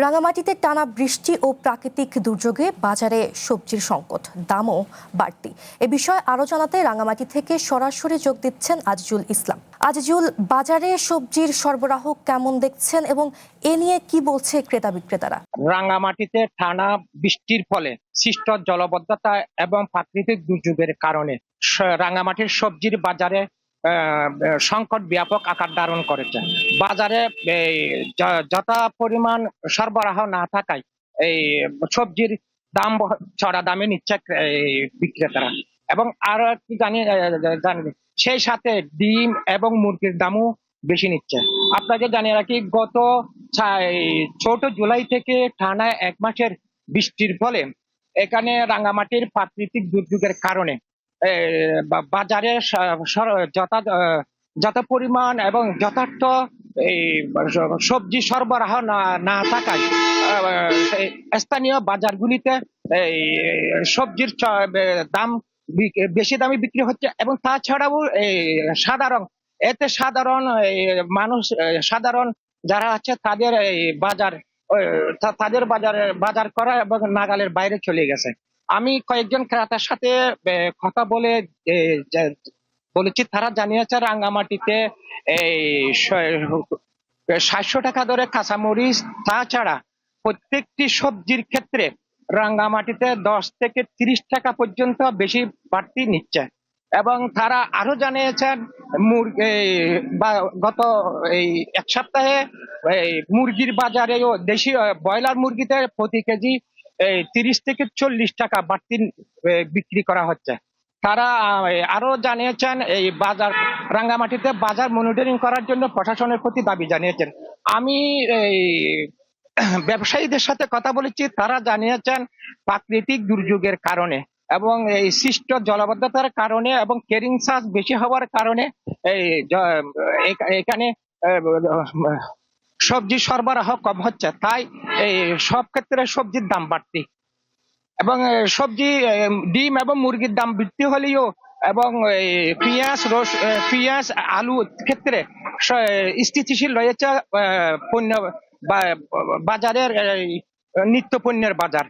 রাঙামাটিতে টানা বৃষ্টি ও প্রাকৃতিক দুর্যোগে বাজারে সবজির সংকট, দামও বাড়তি। এ বিষয়ে আরো জানাতে রাঙামাটি থেকে সরাসরি যোগ দিচ্ছেন আজিজুল ইসলাম। আজিজুল, বাজারে সবজির সরবরাহ কেমন দেখছেন এবং এ নিয়ে কি বলছে ক্রেতা বিক্রেতারা? রাঙ্গামাটিতে টানা বৃষ্টির ফলে সৃষ্ট জলাবদ্ধতা এবং প্রাকৃতিক দুর্যোগের কারণে রাঙ্গামাটির সবজির বাজারে সংকট ব্যাপক আকার ধারণ করেছে। বাজারে যথা পরিমাণ সরবরাহ না থাকায় এই সবজির দাম চড়া দামে নিচ্ছে বিক্রেতারা। এবং আরো কি জানি সেই সাথে ডিম এবং মুরগির দামও বেশি নিচ্ছে। আপনাকে জানিয়ে রাখি, গত 4 জুলাই থেকে টানা 1 মাসের বৃষ্টির ফলে এখানে রাঙ্গামাটির প্রাকৃতিক দুর্যোগের কারণে বাজারে যত পরিমাণ এবং যথার্থ এই সবজি সরবরাহ না থাকায় স্থানীয় বাজারগুলিতে এই সবজির দাম বেশি দামে বিক্রি হচ্ছে। এবং তাছাড়াও সাধারণ মানুষ, সাধারণ যারা আছে তাদের এই বাজার করা এবং নাগালের বাইরে চলে গেছে। আমি কয়েকজন ক্রেতার সাথে কথা বলেছি, তারা জানিয়েছে রাঙ্গামাটিতে এই 700 টাকা ধরে কাঁচামরিচ, তাছাড়া প্রত্যেকটি সবজির ক্ষেত্রে রাঙ্গামাটিতে 10 থেকে 30 টাকা পর্যন্ত বেশি বাড়তি নিচ্ছে। এবং তারা আরো জানিয়েছেন গত এই 1 সপ্তাহে মুরগির বাজারে দেশি ব্রয়লার মুরগিতে প্রতি কেজি 30 থেকে 40 টাকা বাড়তি বিক্রি করা হচ্ছে। তারা আরো জানিয়েছেন এই রাঙ্গামাটিতে বাজার মনিটরিং করার জন্য প্রশাসনের প্রতি দাবি জানিয়েছেন। আমি এই ব্যবসায়ীদের সাথে কথা বলেছি, তারা জানিয়েছেন প্রাকৃতিক দুর্যোগের কারণে এবং এই সৃষ্ট জলাবদ্ধতার কারণে এবং ক্যারিং চার্জ বেশি হওয়ার কারণে এখানে সবজি সরবরাহ কম হচ্ছে, তাই এই সব ক্ষেত্রে সবজির দাম বাড়তি। এবং সবজি, ডিম এবং মুরগির দাম বৃদ্ধি হলেও এবং পেঁয়াজ আলু ক্ষেত্রে স্থিতিশীল রয়েছে পণ্য বাজারের নিত্য পণ্যের বাজার।